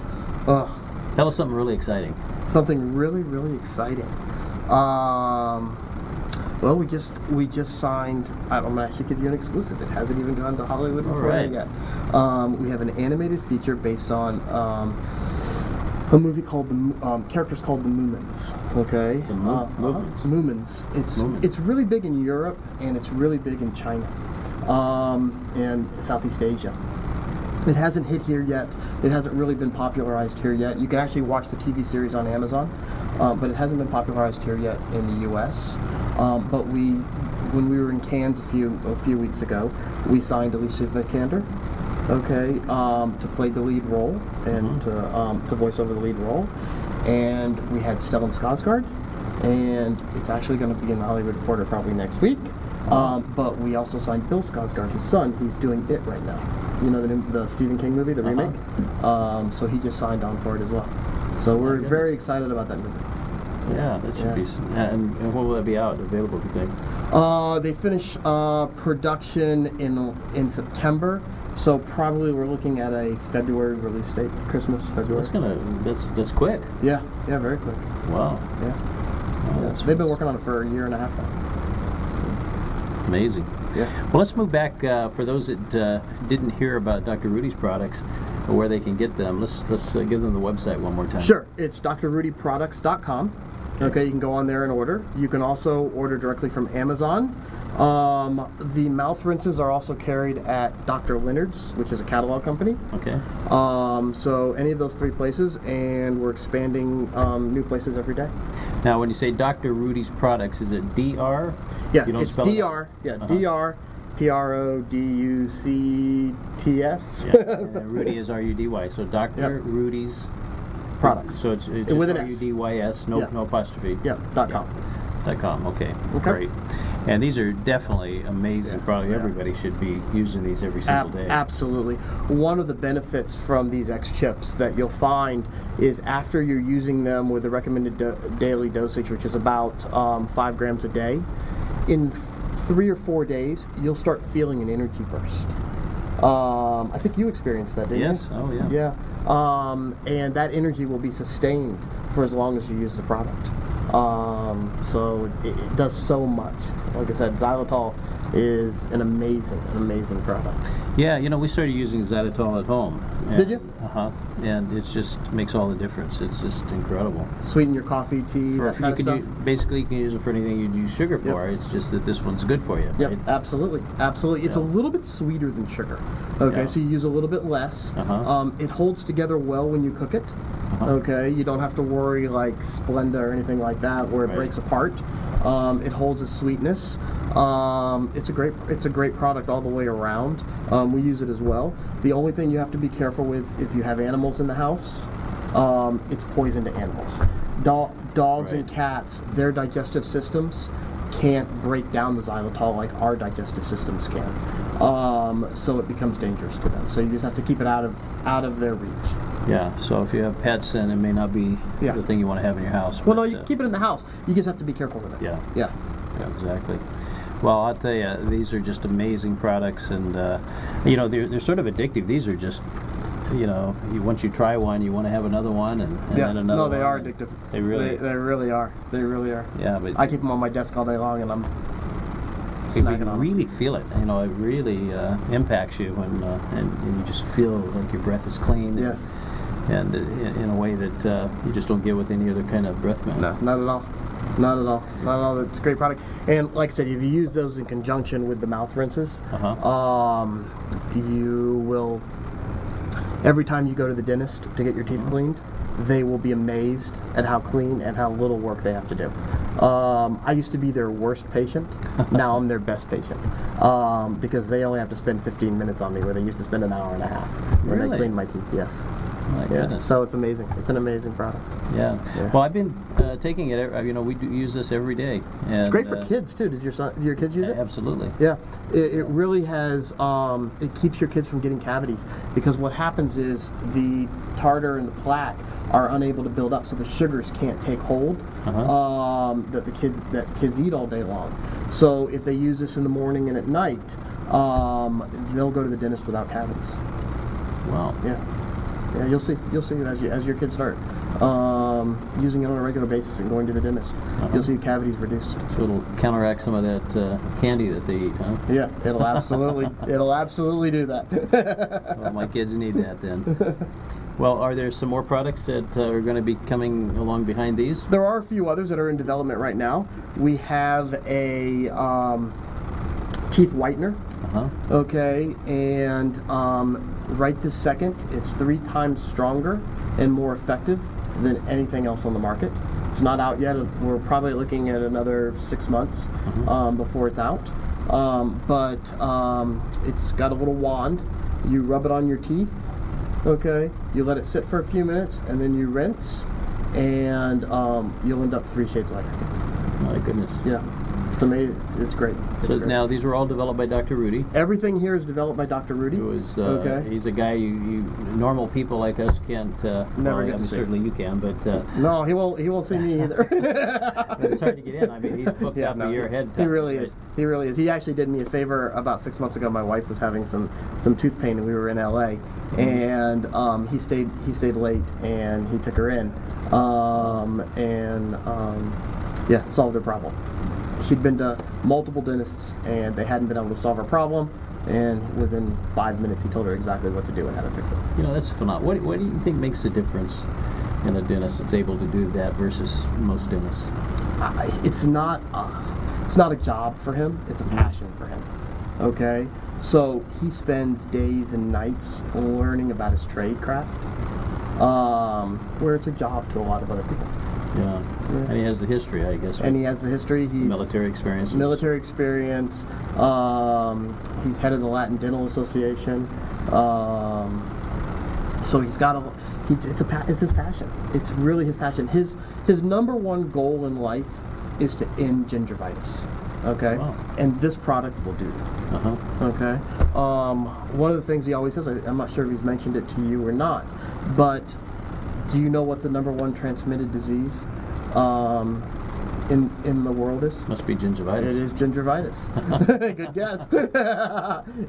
[SPEAKER 1] Tell us something really exciting.
[SPEAKER 2] Something really, really exciting. Well, we just signed. I'm gonna actually give you an exclusive. It hasn't even gone to Hollywood recording yet. We have an animated feature based on a movie called characters called the Moomins. Okay.
[SPEAKER 1] The Moomins.
[SPEAKER 2] Moomins. It's really big in Europe and it's really big in China, and Southeast Asia. It hasn't hit here yet. It hasn't really been popularized here yet. You can actually watch the TV series on Amazon, but it hasn't been popularized here yet in the U.S. But when we were in Cannes a few weeks ago, we signed Alicia Vikander, to play the lead role and to voice over the lead role, and we had Stellan Skarsgård, and it's actually going to be in the Hollywood Reporter probably next week. But we also signed Bill Skarsgård, his son. He's doing It right now. You know the Stephen King movie, the remake. So he just signed on for it as well. So we're very excited about that movie.
[SPEAKER 1] Yeah, that should be. And when will that be out? Available, do you think?
[SPEAKER 2] They finish production in September. So probably we're looking at a February release date, Christmas, February.
[SPEAKER 1] That's quick.
[SPEAKER 2] Yeah, very quick.
[SPEAKER 1] Wow.
[SPEAKER 2] Yeah. They've been working on it for a year and a half now.
[SPEAKER 1] Amazing.
[SPEAKER 2] Yeah.
[SPEAKER 1] Well, let's move back for those that didn't hear about Dr. Rudy's products or where they can get them. Let's give them the website one more time.
[SPEAKER 2] Sure. It's drrudyproducts.com. Okay, you can go on there and order. You can also order directly from Amazon. The mouth rinses are also carried at Dr. Leonard's, which is a catalog company.
[SPEAKER 1] Okay.
[SPEAKER 2] So any of those three places, and we're expanding new places every day.
[SPEAKER 1] Now, when you say Dr. Rudy's Products, is it DR?
[SPEAKER 2] Yeah,
[SPEAKER 1] you don't
[SPEAKER 2] it's
[SPEAKER 1] spell
[SPEAKER 2] DR. Yeah, DR, PRODUCTS.
[SPEAKER 1] Rudy is RUDY. So Dr. Rudy's
[SPEAKER 2] Products.
[SPEAKER 1] So it's just
[SPEAKER 2] with an S.
[SPEAKER 1] RUDYS, no apostrophe.
[SPEAKER 2] Yeah, .com.
[SPEAKER 1] .com. Okay. Great. And these are definitely amazing products. Everybody should be using these every single day.
[SPEAKER 2] Absolutely. One of the benefits from these X chips that you'll find is after you're using them with the recommended daily dosage, which is about 5 grams a day, in 3 or 4 days, you'll start feeling an energy burst. I think you experienced that, didn't you?
[SPEAKER 1] Yes. Oh, yeah.
[SPEAKER 2] Yeah. And that energy will be sustained for as long as you use the product. So it does so much. Like I said, xylitol is an amazing product.
[SPEAKER 1] Yeah, we started using xylitol at home.
[SPEAKER 2] Did you?
[SPEAKER 1] And it just makes all the difference. It's just incredible.
[SPEAKER 2] Sweeten your coffee, tea, that kind of stuff.
[SPEAKER 1] Basically, you can use it for anything you'd use sugar for. It's just that this one's good for you.
[SPEAKER 2] Yep,
[SPEAKER 1] right?
[SPEAKER 2] absolutely. It's a little bit sweeter than sugar. Okay, so you use a little bit less. It holds together well when you cook it. Okay, you don't have to worry like Splenda or anything like that where it breaks apart. It holds its sweetness. It's a great product all the way around. We use it as well. The only thing you have to be careful with if you have animals in the house, it's poison to animals. Dogs and cats, their digestive systems can't break down the xylitol like our digestive systems can. So it becomes dangerous to them. So you just have to keep it out of their reach.
[SPEAKER 1] Yeah, so if you have pets, then it may not be the thing you want to have in your house.
[SPEAKER 2] Well, no, you keep it in the house. You just have to be careful with it.
[SPEAKER 1] Yeah, exactly. Well, I'll tell you, these are just amazing products, and they're sort of addictive. These are just, once you try one, you want to have another one, and then another.
[SPEAKER 2] No, they
[SPEAKER 1] one.
[SPEAKER 2] are addictive.
[SPEAKER 1] They really
[SPEAKER 2] are. They really are.
[SPEAKER 1] Yeah, but
[SPEAKER 2] I keep them on my desk all day long, and I'm
[SPEAKER 1] you
[SPEAKER 2] snacking on
[SPEAKER 1] really feel it. It really impacts you, and you just feel like your breath is clean.
[SPEAKER 2] Yes.
[SPEAKER 1] And in a way that you just don't get with any other kind of breath mint.
[SPEAKER 2] No, not at all. Not at all. Not at all. It's a great product. And like I said, if you use those in conjunction with the mouth rinses, you will, every time you go to the dentist to get your teeth cleaned, they will be amazed at how clean and how little work they have to do. I used to be their worst patient. Now I'm their best patient. Because they only have to spend 15 minutes on me where they used to spend an hour and a half when they clean my teeth. Yes.
[SPEAKER 1] My
[SPEAKER 2] Yeah,
[SPEAKER 1] goodness.
[SPEAKER 2] so it's amazing. It's an amazing product.
[SPEAKER 1] Yeah.
[SPEAKER 2] Yeah.
[SPEAKER 1] Well, I've been taking it. We do use this every day. And,
[SPEAKER 2] It's great for kids too. Does your kids use it?
[SPEAKER 1] Absolutely.
[SPEAKER 2] Yeah, it really has. It keeps your kids from getting cavities, because what happens is the tartar and the plaque are unable to build up, so the sugars can't take hold that kids eat all day long. So if they use this in the morning and at night, they'll go to the dentist without cavities.
[SPEAKER 1] Wow.
[SPEAKER 2] Yeah, you'll see as your kids start using it on a regular basis and going to the dentist. You'll see cavities reduced.
[SPEAKER 1] So it'll counteract some of that candy that they eat, huh?
[SPEAKER 2] Yeah, it'll absolutely do that.
[SPEAKER 1] Well, my kids need that then. Well, are there some more products that are going to be coming along behind these?
[SPEAKER 2] There are a few others that are in development right now. We have a teeth whitener. Okay, and right this second, it's 3 times stronger and more effective than anything else on the market. It's not out yet. We're probably looking at another 6 months before it's out. But it's got a little wand. You rub it on your teeth. Okay, you let it sit for a few minutes, and then you rinse, and you'll end up 3 shades lighter.
[SPEAKER 1] My goodness.
[SPEAKER 2] Yeah, it's amazing. It's great. It's
[SPEAKER 1] So
[SPEAKER 2] great.
[SPEAKER 1] now these were all developed by Dr. Rudy.
[SPEAKER 2] Everything here is developed by Dr. Rudy.
[SPEAKER 1] Who is
[SPEAKER 2] Okay.
[SPEAKER 1] he's a guy you normal people like us can't.
[SPEAKER 2] Never get to see.
[SPEAKER 1] Certainly you can, but
[SPEAKER 2] No, he won't see me either.
[SPEAKER 1] it's hard to get in. I mean, he's booked out
[SPEAKER 2] no,
[SPEAKER 1] a year ahead.
[SPEAKER 2] He really is. He really is. He actually did me a favor about 6 months ago. My wife was having some tooth pain, and we were in LA, and he stayed late, and he took her in, yeah, solved her problem. She'd been to multiple dentists, and they hadn't been able to solve her problem. And within 5 minutes, he told her exactly what to do and how to fix it.
[SPEAKER 1] That's phenomenal. What do you think makes a difference in a dentist that's able to do that versus most dentists?
[SPEAKER 2] It's not a job for him. It's a passion for him. Okay, so he spends days and nights learning about his trade craft, where it's a job to a lot of other people.
[SPEAKER 1] Yeah. And he has the history, I guess.
[SPEAKER 2] And he has the history. He's
[SPEAKER 1] military experience.
[SPEAKER 2] Military experience. He's head of the Latin Dental Association. So he's got it's his passion. It's really his passion. His number one goal in life is to end gingivitis. Okay,
[SPEAKER 1] Wow.
[SPEAKER 2] and this product will do that. Okay, one of the things he always says, I'm not sure if he's mentioned it to you or not, but do you know what the number one transmitted disease in the world is?
[SPEAKER 1] Must be gingivitis.
[SPEAKER 2] It is gingivitis. Good guess.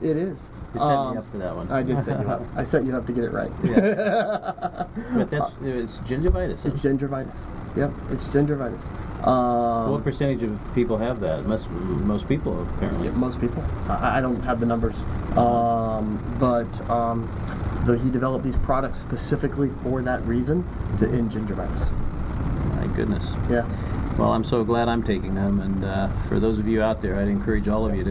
[SPEAKER 2] It is.
[SPEAKER 1] You set me up for that one.
[SPEAKER 2] I did set you up. I set you up to get it right.
[SPEAKER 1] Yeah. But it's gingivitis.
[SPEAKER 2] It's gingivitis. Yep, it's gingivitis.
[SPEAKER 1] So what percentage of people have that? Most people, apparently.
[SPEAKER 2] Yeah, most people. I don't have the numbers, but he developed these products specifically for that reason, to end gingivitis.
[SPEAKER 1] My goodness.
[SPEAKER 2] Yeah.
[SPEAKER 1] Well, I'm so glad I'm taking them, and for those of you out there, I'd encourage all of you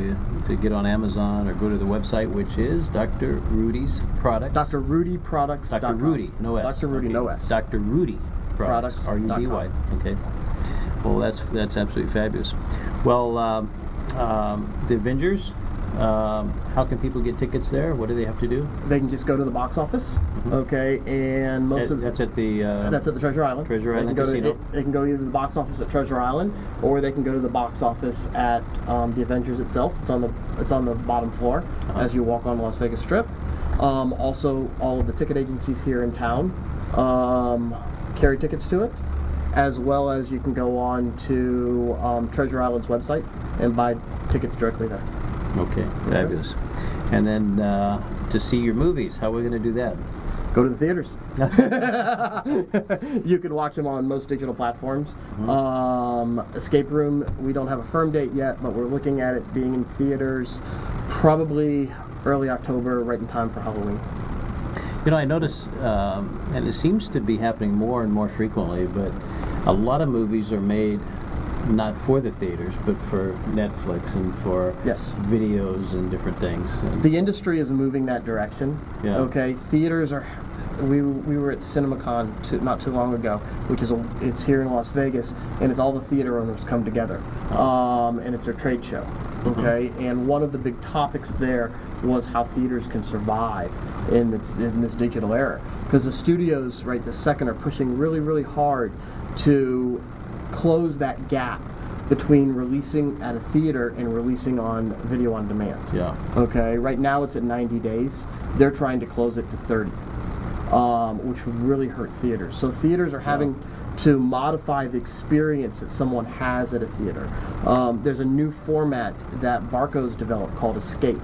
[SPEAKER 1] to get on Amazon or go to the website, which is Dr. Rudy's Products.
[SPEAKER 2] Dr. Rudy Products.
[SPEAKER 1] Dr. Rudy, no S.
[SPEAKER 2] Dr. Rudy,
[SPEAKER 1] Okay.
[SPEAKER 2] no S.
[SPEAKER 1] Dr. Rudy Products.
[SPEAKER 2] Products.com.
[SPEAKER 1] RUDY. Okay. Well, that's absolutely fabulous. Well, the Avengers. How can people get tickets there? What do they have to do?
[SPEAKER 2] They can just go to the box office, okay, and
[SPEAKER 1] That's at the
[SPEAKER 2] that's at the Treasure Island.
[SPEAKER 1] Treasure Island
[SPEAKER 2] they can
[SPEAKER 1] Casino.
[SPEAKER 2] They can go either to the box office at Treasure Island, or they can go to the box office at the Avengers itself. It's on the bottom floor as you walk on the Las Vegas Strip. Also, all of the ticket agencies here in town carry tickets to it, as well as you can go on to Treasure Island's website and buy tickets directly there.
[SPEAKER 1] Okay, fabulous. And then to see your movies, how are we going to do that?
[SPEAKER 2] Go to the theaters. You can watch them on most digital platforms. Escape Room, we don't have a firm date yet, but we're looking at it being in theaters probably early October, right in time for Halloween.
[SPEAKER 1] I notice, and it seems to be happening more and more frequently, but a lot of movies are made not for the theaters, but for Netflix and for
[SPEAKER 2] Yes.
[SPEAKER 1] videos and different things. And
[SPEAKER 2] The industry is moving that direction.
[SPEAKER 1] Yeah.
[SPEAKER 2] Okay, theaters are we were at CinemaCon not too long ago, which is it's here in Las Vegas, and it's all the theater owners come together, and it's a trade show. Okay, and one of the big topics there was how theaters can survive in this digital era, because the studios right this second are pushing really, really hard to close that gap between releasing at a theater and releasing on video on demand.
[SPEAKER 1] Yeah.
[SPEAKER 2] Okay, right now it's at 90 days. They're trying to close it to 30, which would really hurt theaters. So theaters are having to modify the experience that someone has at a theater. There's a new format that Barco's developed called Escape.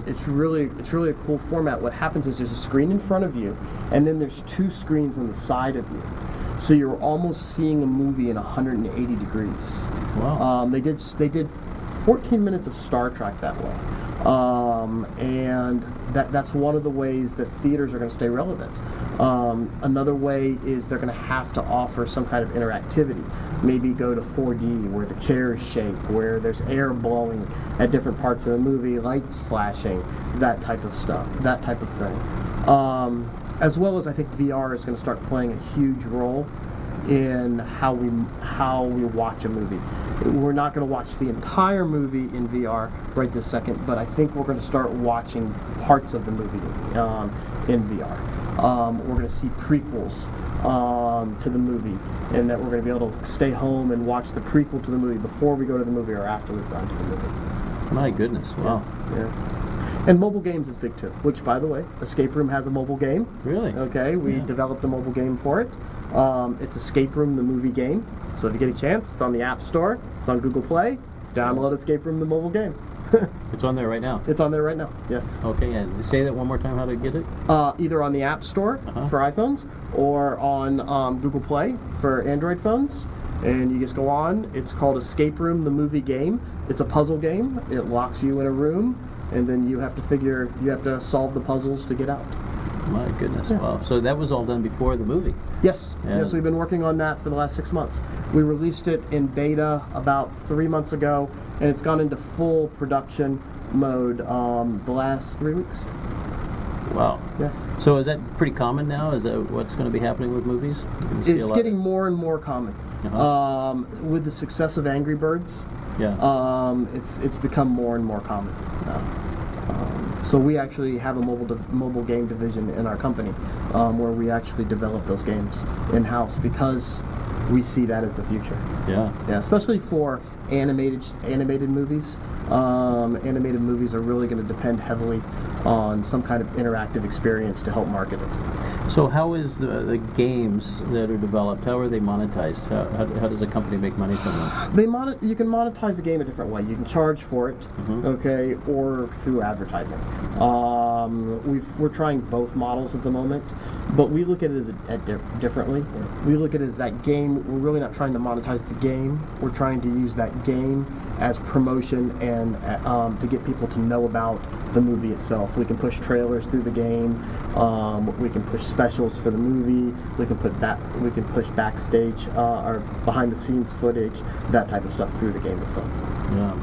[SPEAKER 2] It's really a cool format. What happens is there's a screen in front of you, and then there's 2 screens on the side of you. So you're almost seeing a movie in 180 degrees.
[SPEAKER 1] Wow.
[SPEAKER 2] They did 14 minutes of Star Trek that way. And that's one of the ways that theaters are going to stay relevant. Another way is they're going to have to offer some kind of interactivity. Maybe go to 4D where the chairs shake, where there's air blowing at different parts of the movie, lights flashing, that type of stuff, that type of thing. As well as I think VR is going to start playing a huge role in how we watch a movie. We're not going to watch the entire movie in VR right this second, but I think we're going to start watching parts of the movie in VR. We're going to see prequels to the movie, and that we're going to be able to stay home and watch the prequel to the movie before we go to the movie or after we've gone to the movie.
[SPEAKER 1] My goodness. Wow.
[SPEAKER 2] Yeah. And mobile games is big too, which, by the way, Escape Room has a mobile game.
[SPEAKER 1] Really?
[SPEAKER 2] Okay, we developed a mobile game for it. It's Escape Room, the movie game. So if you get a chance, it's on the App Store, it's on Google Play. Download Escape Room, the mobile game.
[SPEAKER 1] It's on there right now.
[SPEAKER 2] It's on there right now, yes.
[SPEAKER 1] Okay, and say that one more time, how to get it?
[SPEAKER 2] Either on the App Store for iPhones or on Google Play for Android phones. And you just go on. It's called Escape Room, the movie game. It's a puzzle game. It locks you in a room, and then you have to solve the puzzles to get out.
[SPEAKER 1] My goodness, wow. So that was all done before the movie?
[SPEAKER 2] Yes,
[SPEAKER 1] Yeah.
[SPEAKER 2] yes, we've been working on that for the last 6 months. We released it in beta about 3 months ago, and it's gone into full production mode the last 3 weeks.
[SPEAKER 1] Wow.
[SPEAKER 2] Yeah.
[SPEAKER 1] So is that pretty common now? Is that what's going to be happening with movies? You see a
[SPEAKER 2] It's
[SPEAKER 1] lot
[SPEAKER 2] getting more and more common. With the success of Angry Birds, it's become more and more common. So we actually have a mobile game division in our company where we actually develop those games in-house because we see that as the future.
[SPEAKER 1] Yeah.
[SPEAKER 2] Yeah, especially for animated movies. Animated movies are really going to depend heavily on some kind of interactive experience to help market it.
[SPEAKER 1] So how is the games that are developed, how are they monetized? How does a company make money from them?
[SPEAKER 2] You can monetize the game a different way. You can charge for it, okay, or through advertising. We're trying both models at the moment, but we look at it differently. We look at it as that game. We're really not trying to monetize the game. We're trying to use that game as promotion and to get people to know about the movie itself. We can push trailers through the game. We can push specials for the movie. We can push backstage or behind the scenes footage, that type of stuff through the game itself.
[SPEAKER 1] Yeah.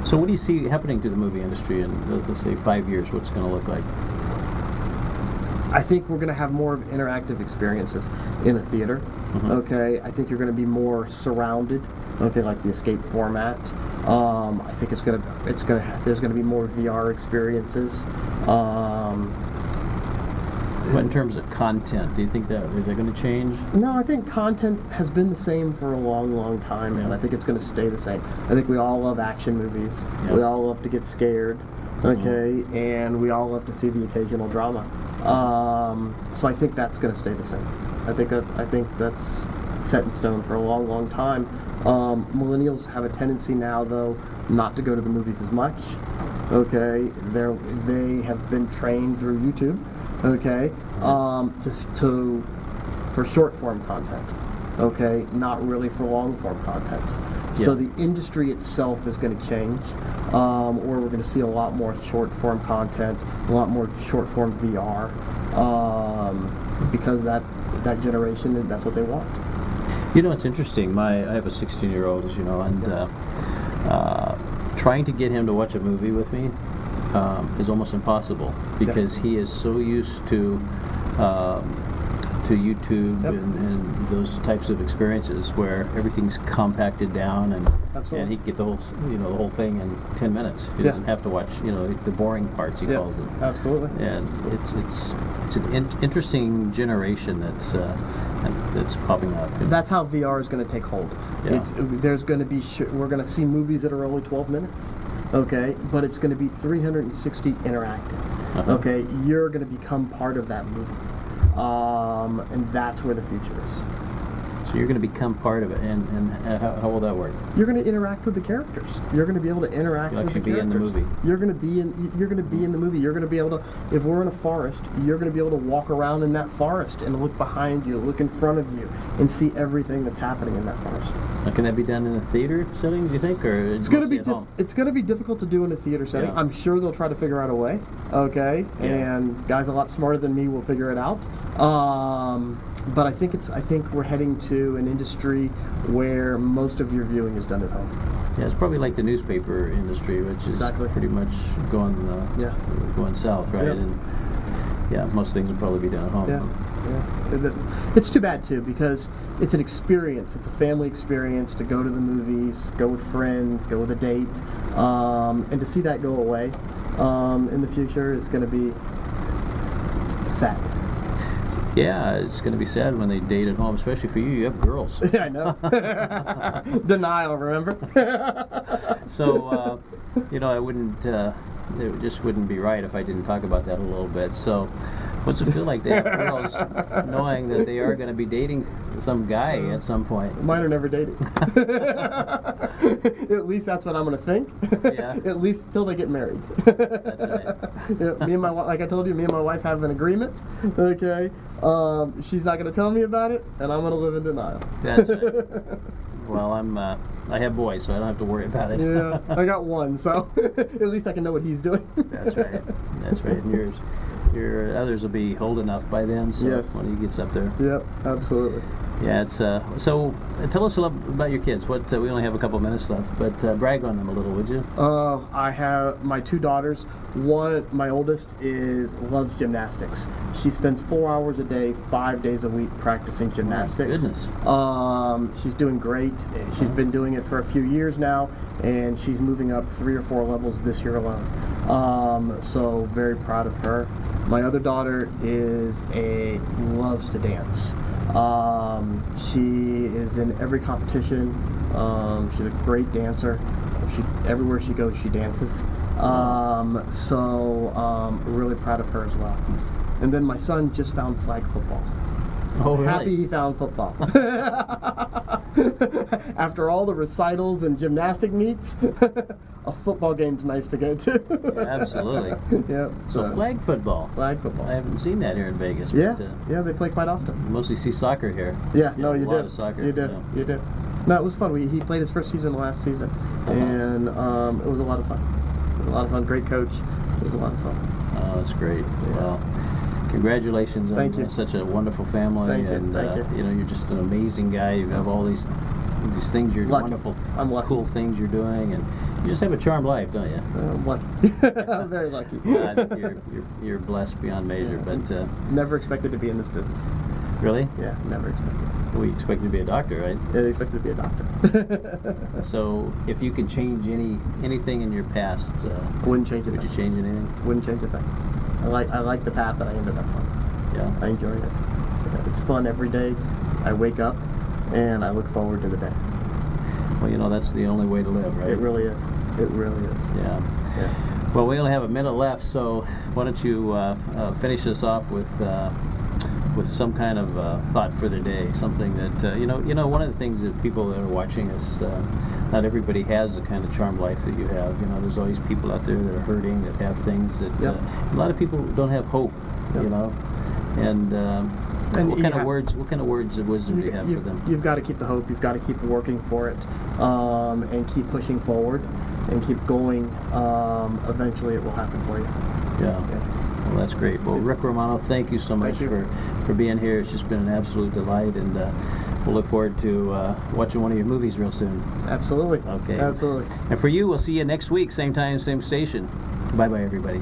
[SPEAKER 1] So what do you see happening to the movie industry in, let's say, 5 years? What's it going to look like?
[SPEAKER 2] I think we're going to have more of interactive experiences in a theater. Okay, I think you're going to be more surrounded. Okay, like the Escape format. I think there's going to be more VR experiences.
[SPEAKER 1] But in terms of content, do you think is that going to change?
[SPEAKER 2] No, I think content has been the same for a long, long time, and I think it's going to stay the same. I think we all love action movies.
[SPEAKER 1] Yeah.
[SPEAKER 2] We all love to get scared. Okay, and we all love to see the occasional drama. So I think that's going to stay the same. I think that's set in stone for a long, long time. Millennials have a tendency now, though, not to go to the movies as much. Okay, they have been trained through YouTube. Okay, for short form content. Okay, not really for long form content. So the industry itself is going to change, or we're going to see a lot more short form content, a lot more short form VR, because that generation, that's what they want.
[SPEAKER 1] You know, it's interesting. I have a 16-year-old, as you know, and trying to get him to watch a movie with me is almost impossible because he is so used to to YouTube
[SPEAKER 2] Yep.
[SPEAKER 1] and those types of experiences where everything's compacted down and
[SPEAKER 2] Absolutely.
[SPEAKER 1] he can get the whole the whole thing in 10 minutes. He
[SPEAKER 2] Yes.
[SPEAKER 1] doesn't have to watch the boring parts, he
[SPEAKER 2] Yeah,
[SPEAKER 1] calls them.
[SPEAKER 2] absolutely.
[SPEAKER 1] And it's an interesting generation that's popping up.
[SPEAKER 2] That's how VR is going to take hold.
[SPEAKER 1] Yeah.
[SPEAKER 2] There's going to be we're going to see movies that are only 12 minutes, okay, but it's going to be 360 interactive.
[SPEAKER 1] Uh-huh.
[SPEAKER 2] Okay, you're going to become part of that movie, and that's where the future is.
[SPEAKER 1] So you're going to become part of it, and how will that work?
[SPEAKER 2] You're going to interact with the characters. You're going to be able to interact
[SPEAKER 1] You'll
[SPEAKER 2] with the
[SPEAKER 1] actually be in
[SPEAKER 2] characters.
[SPEAKER 1] the movie.
[SPEAKER 2] You're going to be in. You're going to be in the movie. You're going to be able to. If we're in a forest, you're going to be able to walk around in that forest and look behind you, look in front of you, and see everything that's happening in that forest.
[SPEAKER 1] Now, can that be done in a theater setting, do you think, or
[SPEAKER 2] It's going to be
[SPEAKER 1] mostly at home?
[SPEAKER 2] it's going to be difficult to do in a theater setting.
[SPEAKER 1] Yeah.
[SPEAKER 2] I'm sure they'll try to figure out a way. Okay,
[SPEAKER 1] Yeah.
[SPEAKER 2] and guys a lot smarter than me will figure it out. But I think we're heading to an industry where most of your viewing is done at home.
[SPEAKER 1] Yeah, it's probably like the newspaper industry, which is
[SPEAKER 2] Exactly.
[SPEAKER 1] pretty much going
[SPEAKER 2] Yes.
[SPEAKER 1] going south, right?
[SPEAKER 2] Yep.
[SPEAKER 1] And yeah, most things will probably be done at home.
[SPEAKER 2] Yeah, yeah. It's too bad too because it's an experience. It's a family experience to go to the movies, go with friends, go with a date, and to see that go away in the future is going to be sad.
[SPEAKER 1] Yeah, it's going to be sad when they date at home, especially for you. You have girls.
[SPEAKER 2] Yeah, I know. Denial, remember?
[SPEAKER 1] So, I wouldn't, it just wouldn't be right if I didn't talk about that a little bit. So, what's it feel like to have girls knowing that they are going to be dating some guy at some point?
[SPEAKER 2] Mine are never dating. At least that's what I'm going to think.
[SPEAKER 1] Yeah.
[SPEAKER 2] At least till they get married.
[SPEAKER 1] That's right.
[SPEAKER 2] Yeah, me and my like I told you, me and my wife have an agreement. Okay, she's not going to tell me about it, and I'm going to live in denial.
[SPEAKER 1] That's right. Well, I have boys, so I don't have to worry about it.
[SPEAKER 2] Yeah, I got one, so at least I can know what he's doing.
[SPEAKER 1] That's right. That's right. And your others will be old enough by then, so
[SPEAKER 2] Yes.
[SPEAKER 1] when he gets up there.
[SPEAKER 2] Yep, absolutely.
[SPEAKER 1] Yeah, it's so. Tell us a little about your kids. What we only have a couple minutes left, but brag on them a little, would you?
[SPEAKER 2] I have my two daughters. My oldest loves gymnastics. She spends 4 hours a day, 5 days a week practicing gymnastics.
[SPEAKER 1] Goodness.
[SPEAKER 2] She's doing great. She's been doing it for a few years now, and she's moving up 3 or 4 levels this year alone. So very proud of her. My other daughter loves to dance. She is in every competition. She's a great dancer. Everywhere she goes, she dances. Really proud of her as well. And then my son just found flag football.
[SPEAKER 1] Oh, really?
[SPEAKER 2] Happy he found football. After all the recitals and gymnastic meets, a football game's nice to go to.
[SPEAKER 1] Yeah, absolutely.
[SPEAKER 2] Yep.
[SPEAKER 1] So flag football.
[SPEAKER 2] Flag football.
[SPEAKER 1] I haven't seen that here in Vegas.
[SPEAKER 2] Yeah,
[SPEAKER 1] But,
[SPEAKER 2] yeah, they play quite often.
[SPEAKER 1] mostly see soccer here.
[SPEAKER 2] Yeah,
[SPEAKER 1] See
[SPEAKER 2] no,
[SPEAKER 1] a
[SPEAKER 2] you
[SPEAKER 1] lot
[SPEAKER 2] did.
[SPEAKER 1] of soccer.
[SPEAKER 2] You did.
[SPEAKER 1] Yeah.
[SPEAKER 2] You did. No, it was fun. He played his first season last season, and it was a lot of fun. It was a lot of fun. Great coach. It was a lot of fun.
[SPEAKER 1] Oh, that's great. Well, congratulations on
[SPEAKER 2] Thank you.
[SPEAKER 1] such a wonderful family.
[SPEAKER 2] Thank you.
[SPEAKER 1] And
[SPEAKER 2] Thank you.
[SPEAKER 1] you're just an amazing guy. You have all these things you're
[SPEAKER 2] Lucky.
[SPEAKER 1] wonderful,
[SPEAKER 2] I'm lucky.
[SPEAKER 1] cool things you're doing, and you just have a charmed life, don't you?
[SPEAKER 2] I'm lucky. I'm very lucky.
[SPEAKER 1] I think you're blessed beyond measure. But
[SPEAKER 2] Never expected to be in this business.
[SPEAKER 1] really,
[SPEAKER 2] Yeah, never expected.
[SPEAKER 1] we expect you to be a doctor, right?
[SPEAKER 2] I expected to be a doctor.
[SPEAKER 1] So if you could change anything in your past,
[SPEAKER 2] Wouldn't change a
[SPEAKER 1] would you
[SPEAKER 2] thing.
[SPEAKER 1] change anything?
[SPEAKER 2] Wouldn't change a thing. I like the path that I ended up on.
[SPEAKER 1] Yeah.
[SPEAKER 2] I enjoyed it. It's fun every day. I wake up and I look forward to the day.
[SPEAKER 1] Well, that's the only way to live, right?
[SPEAKER 2] It really is. It really is.
[SPEAKER 1] Yeah.
[SPEAKER 2] Yeah.
[SPEAKER 1] Well, we only have a minute left, so why don't you finish us off with some kind of thought for the day, something that one of the things that people that are watching us, not everybody has the kind of charmed life that you have. There's always people out there that are hurting, that have things that
[SPEAKER 2] Yep.
[SPEAKER 1] a lot of people don't have hope.
[SPEAKER 2] Yep.
[SPEAKER 1] And
[SPEAKER 2] And
[SPEAKER 1] what
[SPEAKER 2] you
[SPEAKER 1] kind of
[SPEAKER 2] have-
[SPEAKER 1] words? What kind of words of wisdom do you have for them?
[SPEAKER 2] You've got to keep the hope. You've got to keep working for it, and keep pushing forward, and keep going. Eventually, it will happen for you.
[SPEAKER 1] Yeah. Well, that's great. Well, Rick Romano, thank you so much
[SPEAKER 2] Thank you.
[SPEAKER 1] for being here. It's just been an absolute delight, and we'll look forward to watching one of your movies real soon.
[SPEAKER 2] Absolutely.
[SPEAKER 1] Okay.
[SPEAKER 2] Absolutely.
[SPEAKER 1] And for you, we'll see you next week, same time, same station. Bye-bye, everybody.